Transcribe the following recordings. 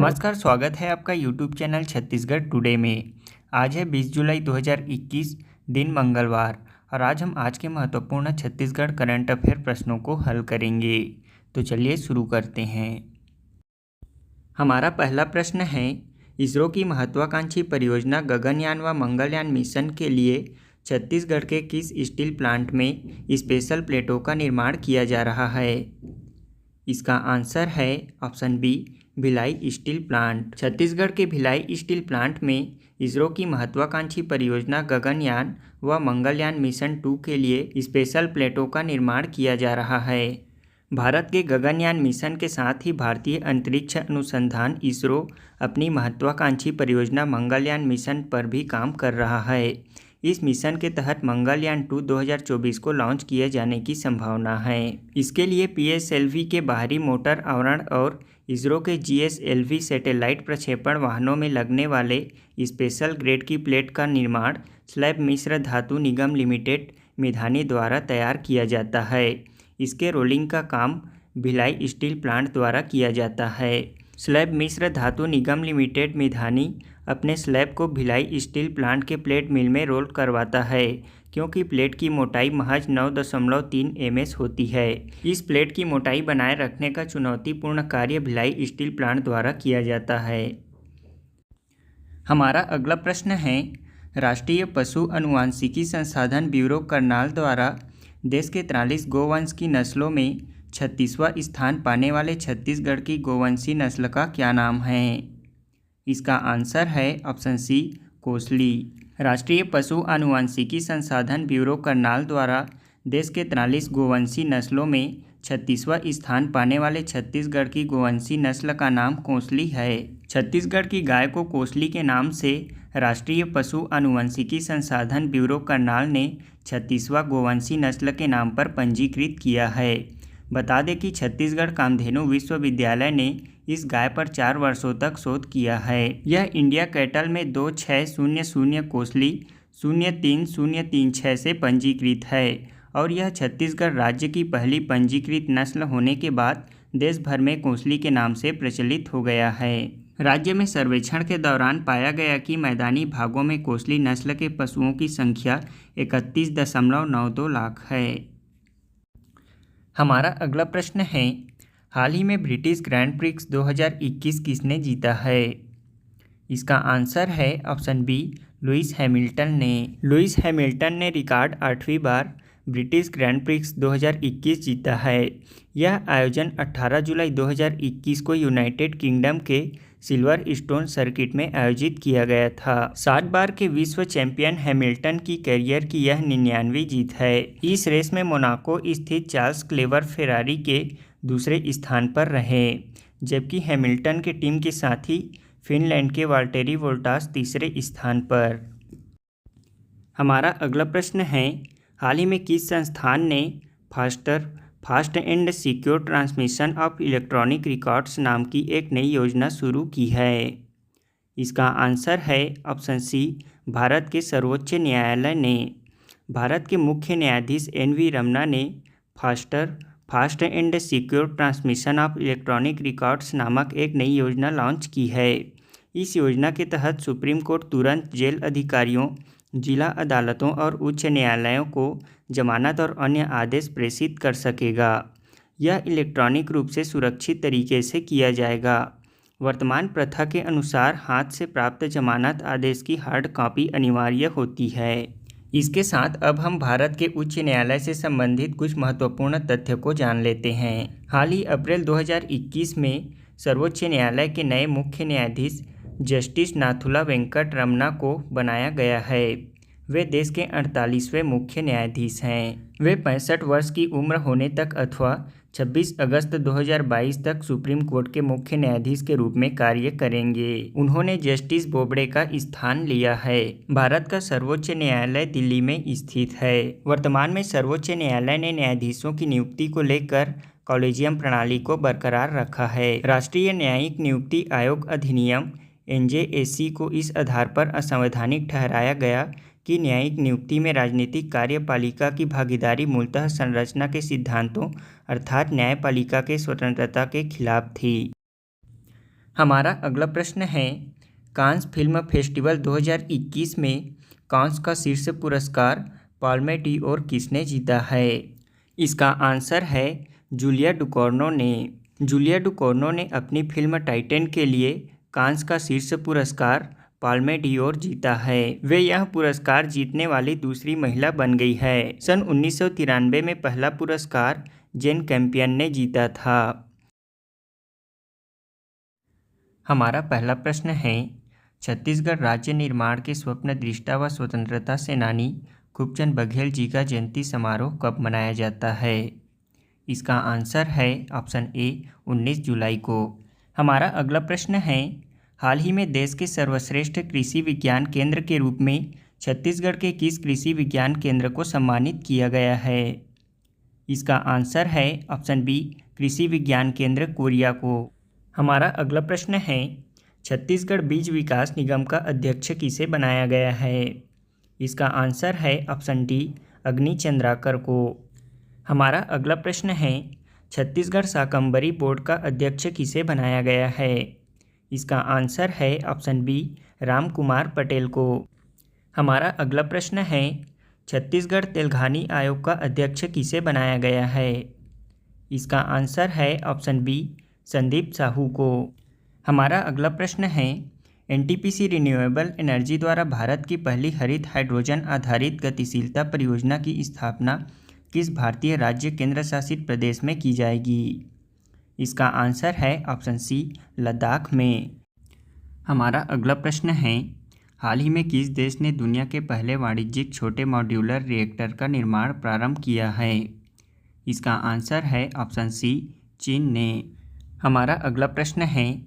नमस्कार, स्वागत है आपका यूट्यूब चैनल छत्तीसगढ़ टुडे में। आज है 20 जुलाई 2021, दिन मंगलवार, और आज के महत्वपूर्ण छत्तीसगढ़ करंट अफेयर प्रश्नों को हल करेंगे। तो चलिए शुरू करते हैं। हमारा पहला प्रश्न है, इसरो की महत्वाकांक्षी परियोजना गगनयान व मंगलयान मिशन के लिए छत्तीसगढ़ के किस स्टील प्लांट में स्पेशल प्लेटों का निर्माण किया जा रहा है? इसका आंसर है option B, Bhilai steel plant. Chhattisgarh के भिलाई स्टील प्लांट में इसरो की महत्वाकांक्षी परियोजना गगनयान व मंगलयान मिशन 2 के लिए स्पेशल प्लेटों का निर्माण किया जा रहा है। भारत के गगनयान मिशन के साथ ही भारतीय अंतरिक्ष अनुसंधान इसरो अपनी महत्वाकांक्षी परियोजना मंगलयान मिशन पर भी काम कर रहा है। इस मिशन के तहत मंगलयान 2 2024 को लॉन्च किए जाने की संभावना है। इसके लिए PSLV के बाहरी मोटर आवरण और इसरो के GSLV सैटेलाइट प्रक्षेपण वाहनों में लगने वाले स्पेशल ग्रेड की प्लेट का निर्माण स्लैब मिश्र धातु निगम लिमिटेड मिधानी द्वारा तैयार किया जाता है। इसके रोलिंग का काम भिलाई स्टील प्लांट द्वारा किया जाता है। स्लैब मिश्र धातु निगम लिमिटेड मिधानी अपने स्लैब को भिलाई स्टील प्लांट के प्लेट मिल में रोल करवाता है, क्योंकि प्लेट की मोटाई महज 9.3 ms होती है। इस प्लेट की मोटाई बनाए रखने का चुनौतीपूर्ण कार्य भिलाई स्टील प्लांट द्वारा किया जाता है। हमारा अगला प्रश्न है, राष्ट्रीय पशु अनुवांशिकी संसाधन ब्यूरो करनाल द्वारा देश के 43 गोवंश की नस्लों में 36वां स्थान पाने वाले छत्तीसगढ़ की गोवंशी नस्ल का क्या नाम है? इसका आंसर है ऑप्शन सी, कोसली। राष्ट्रीय पशु आनुवंशिकी संसाधन ब्यूरो करनाल द्वारा देश के 43 गोवंशी नस्लों में 36वां स्थान पाने वाले छत्तीसगढ़ की गोवंशी नस्ल का नाम कोसली है। छत्तीसगढ़ की गाय को कोसली के नाम से राष्ट्रीय पशु आनुवंशिकी संसाधन ब्यूरो करनाल ने 36वां गोवंशी नस्ल के नाम पर पंजीकृत किया है। बता दें कि छत्तीसगढ़ कामधेनु विश्वविद्यालय ने इस गाय पर 4 वर्षों तक शोध किया है। यह इंडिया कैटल में 2600 कोसली 03036 से पंजीकृत है और यह छत्तीसगढ़ राज्य की पहली पंजीकृत नस्ल होने के बाद देश भर में कोसली के नाम से प्रचलित हो गया है। राज्य में सर्वेक्षण के दौरान पाया गया कि मैदानी भागों में कोसली नस्ल के पशुओं की संख्या 31.92 लाख है। हमारा अगला प्रश्न है, हाल ही में ब्रिटिश ग्रैंड प्रिक्स 2021 किसने जीता है? इसका आंसर है ऑप्शन बी, लुइस हैमिल्टन ने। लुइस हैमिल्टन ने रिकॉर्ड 8वीं बार ब्रिटिश ग्रैंड प्रिक्स 2021 जीता है। यह आयोजन 18 जुलाई 2021 को यूनाइटेड किंगडम के सिल्वर स्टोन सर्किट में आयोजित किया गया था। 7 बार के विश्व चैंपियन हैमिल्टन की करियर की यह 99वीं जीत है। इस रेस में मोनाको स्थित चार्ल्स क्लेवर फेरारी के दूसरे स्थान पर रहे, जबकि हैमिल्टन के टीम के साथी फिनलैंड के वाल्टेरी बोल्टास तीसरे स्थान पर। हमारा अगला प्रश्न है, हाल ही में किस संस्थान ने fast and secure transmission of electronic records नाम की एक नई योजना शुरू की है? इसका आंसर है ऑप्शन सी, भारत के सर्वोच्च न्यायालय ने। भारत के मुख्य न्यायाधीश NV रमना ने fast and secure transmission of electronic records नामक एक नई योजना लॉन्च की है। इस योजना के तहत सुप्रीम कोर्ट तुरंत जेल अधिकारियों, जिला अदालतों और उच्च न्यायालयों को जमानत और अन्य आदेश प्रेषित कर सकेगा। यह इलेक्ट्रॉनिक रूप से सुरक्षित तरीके से किया जाएगा। वर्तमान प्रथा के अनुसार हाथ से प्राप्त जमानत आदेश की हार्ड कॉपी अनिवार्य होती है। इसके साथ अब हम भारत के उच्च न्यायालय से संबंधित कुछ महत्वपूर्ण तथ्य को जान लेते हैं। हाल ही अप्रैल 2021 में सर्वोच्च न्यायालय के नए मुख्य न्यायाधीश जस्टिस नाथुला वेंकट रमना को बनाया गया है। वे देश के 48वें मुख्य न्यायाधीश हैं। वे 65 वर्ष की उम्र होने तक अथवा 26 अगस्त 2022 तक सुप्रीम कोर्ट के मुख्य न्यायाधीश के रूप में कार्य करेंगे। उन्होंने जस्टिस बोबड़े का स्थान लिया है। भारत का सर्वोच्च न्यायालय दिल्ली में स्थित है। वर्तमान में सर्वोच्च न्यायालय ने न्यायाधीशों की नियुक्ति को लेकर कॉलेजियम प्रणाली को बरकरार रखा है। राष्ट्रीय न्यायिक नियुक्ति आयोग अधिनियम NJAC को इस आधार पर असंवैधानिक ठहराया गया कि न्यायिक नियुक्ति में राजनीतिक कार्यपालिका की भागीदारी मूलतः संरचना के सिद्धांतों अर्थात न्यायपालिका के स्वतंत्रता के खिलाफ थी। हमारा अगला प्रश्न है, कांस फिल्म फेस्टिवल 2021 में कांस का शीर्ष पुरस्कार पाल्मे ड'ओर किसने जीता है? इसका आंसर है जूलिया डुकोर्नो ने। जूलिया डुकोर्नो ने अपनी फिल्म टाइटैन के लिए कांस का शीर्ष पुरस्कार पाल्मे ड'ओर जीता है। वे यह पुरस्कार जीतने वाली दूसरी महिला बन गई है। सन 1993 में पहला पुरस्कार जेन कैम्पियन ने जीता था। हमारा पहला प्रश्न है, छत्तीसगढ़ राज्य निर्माण के स्वप्न दृष्टा व स्वतंत्रता सेनानी खूबचंद बघेल जी का जयंती समारोह कब मनाया जाता है? इसका आंसर है ऑप्शन ए 19 जुलाई को। हमारा अगला प्रश्न है, हाल ही में देश के सर्वश्रेष्ठ कृषि विज्ञान केंद्र के रूप में छत्तीसगढ़ के किस कृषि विज्ञान केंद्र को सम्मानित किया गया है? इसका आंसर है ऑप्शन बी कृषि विज्ञान केंद्र कोरिया को। हमारा अगला प्रश्न है, छत्तीसगढ़ बीज विकास निगम का अध्यक्ष किसे बनाया गया है? इसका आंसर है ऑप्शन डी अग्नि चंद्राकर को। हमारा अगला प्रश्न है, छत्तीसगढ़ शाकंभरी बोर्ड का अध्यक्ष किसे बनाया गया है? इसका आंसर है ऑप्शन बी राम कुमार पटेल को। हमारा अगला प्रश्न है, छत्तीसगढ़ तेलघानी आयोग का अध्यक्ष किसे बनाया गया है? इसका आंसर है ऑप्शन बी संदीप साहू को। हमारा अगला प्रश्न है, एनटीपीसी रिन्यूएबल एनर्जी द्वारा भारत की पहली हरित हाइड्रोजन आधारित गतिशीलता परियोजना की स्थापना किस भारतीय राज्य केंद्र शासित प्रदेश में की जाएगी? इसका आंसर है ऑप्शन सी लद्दाख में। हमारा अगला प्रश्न है, हाल ही में किस देश ने दुनिया के पहले वाणिज्यिक छोटे मॉड्यूलर रिएक्टर का निर्माण प्रारंभ किया है? इसका आंसर है ऑप्शन सी चीन ने। हमारा अगला प्रश्न है,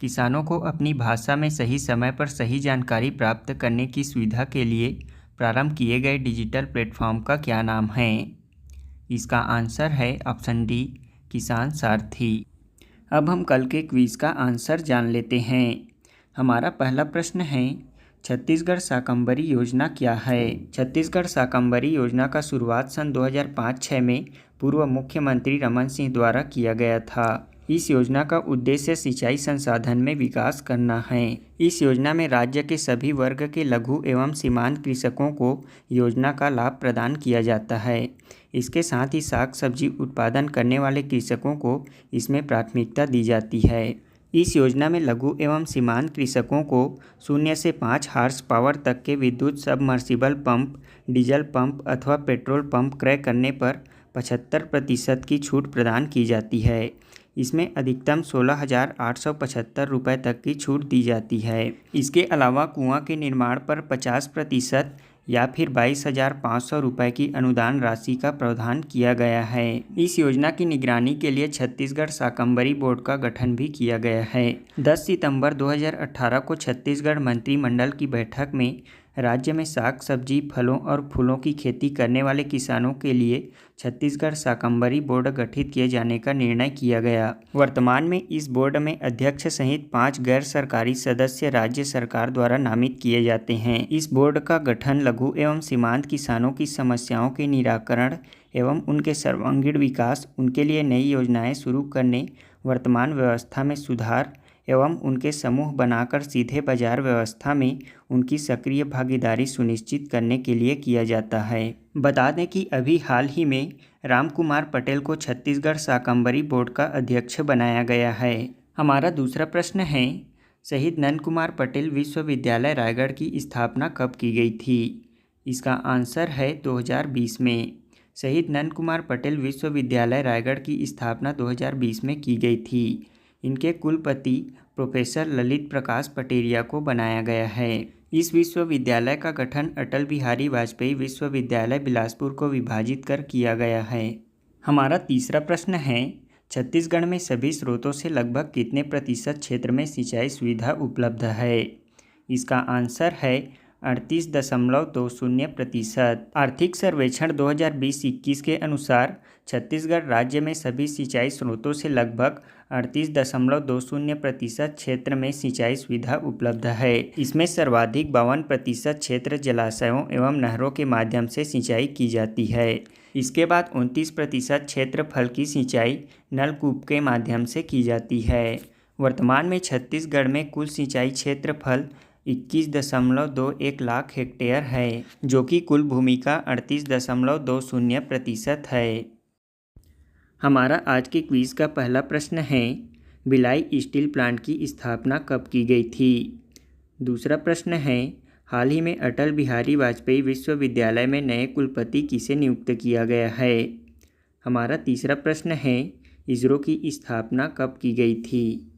किसानों को अपनी भाषा में सही समय पर सही जानकारी प्राप्त करने की सुविधा के लिए प्रारंभ किए गए डिजिटल प्लेटफॉर्म का क्या नाम है? इसका आंसर है ऑप्शन डी किसान सारथी। अब हम कल के क्विज़ का आंसर जान लेते हैं। हमारा पहला प्रश्न है, छत्तीसगढ़ शाकंभरी योजना क्या है? छत्तीसगढ़ शाकंभरी योजना का शुरुआत सन 2005-06 में पूर्व मुख्यमंत्री रमन सिंह द्वारा किया गया था। इस योजना का उद्देश्य सिंचाई संसाधन में विकास करना है। इस योजना में राज्य के सभी वर्ग के लघु एवं सीमांत कृषकों को योजना का लाभ प्रदान किया जाता है। इसके साथ ही साग सब्जी उत्पादन करने वाले कृषकों को इसमें प्राथमिकता दी जाती है। इस योजना में लघु एवं सीमांत कृषकों को 0 से 5 हॉर्स पावर तक के विद्युत सबमर्सिबल पंप, डीजल पंप अथवा पेट्रोल पंप क्रय करने पर 75% की छूट प्रदान की जाती है। इसमें अधिकतम 16,875 रुपये तक की छूट दी जाती है। इसके अलावा कुआं के निर्माण पर 50% या फिर 22,500 रुपये की अनुदान राशि का प्रावधान किया गया है। इस योजना की निगरानी के लिए छत्तीसगढ़ शाकंभरी बोर्ड का गठन भी किया गया है। 10 सितंबर 2018 को छत्तीसगढ़ मंत्रिमंडल की बैठक में राज्य में साग सब्जी, फलों और फूलों की खेती करने वाले किसानों के लिए छत्तीसगढ़ शाकंभरी बोर्ड गठित किए जाने का निर्णय किया गया। वर्तमान में इस बोर्ड में अध्यक्ष सहित 5 गैर सरकारी सदस्य राज्य सरकार द्वारा नामित किए जाते हैं। इस बोर्ड का गठन लघु एवं सीमांत किसानों की समस्याओं के निराकरण एवं उनके सर्वांगीण विकास, उनके लिए नई योजनाएं शुरू करने, वर्तमान व्यवस्था में सुधार एवं उनके समूह बनाकर सीधे बाजार व्यवस्था में उनकी सक्रिय भागीदारी सुनिश्चित करने के लिए किया जाता है। बता दें कि अभी हाल ही में राम कुमार पटेल को छत्तीसगढ़ शाकंभरी बोर्ड का अध्यक्ष बनाया गया है। हमारा दूसरा प्रश्न है, शहीद नंद कुमार पटेल विश्वविद्यालय रायगढ़ की स्थापना कब की गई थी? इसका आंसर है 2020 में। शहीद नंद कुमार पटेल विश्वविद्यालय रायगढ़ की स्थापना 2020 में की गई थी। इनके कुलपति प्रोफेसर ललित प्रकाश पटेरिया को बनाया गया है। इस विश्वविद्यालय का गठन अटल बिहारी वाजपेयी विश्वविद्यालय बिलासपुर को विभाजित कर किया गया है। हमारा तीसरा प्रश्न है, छत्तीसगढ़ में सभी स्रोतों से लगभग कितने प्रतिशत क्षेत्र में सिंचाई सुविधा उपलब्ध है? इसका आंसर है 38.20%। आर्थिक सर्वेक्षण 2020-21 के अनुसार छत्तीसगढ़ राज्य में सभी सिंचाई स्रोतों से लगभग 38.20% क्षेत्र में सिंचाई सुविधा उपलब्ध है। इसमें सर्वाधिक 52% क्षेत्र जलाशयों एवं नहरों के माध्यम से सिंचाई की जाती है। इसके बाद 29% क्षेत्रफल की सिंचाई नलकूप के माध्यम से की जाती है। वर्तमान में छत्तीसगढ़ में कुल सिंचाई क्षेत्रफल 21.21 लाख हेक्टेयर है, जो कि कुल भूमि का 38.20% है। हमारा आज के क्विज़ का पहला प्रश्न है, भिलाई स्टील प्लांट की स्थापना कब की गई थी? दूसरा प्रश्न है, हाल ही में अटल बिहारी वाजपेयी विश्वविद्यालय में नए कुलपति किसे नियुक्त किया गया है? हमारा तीसरा प्रश्न है, इसरो की स्थापना कब की गई थी?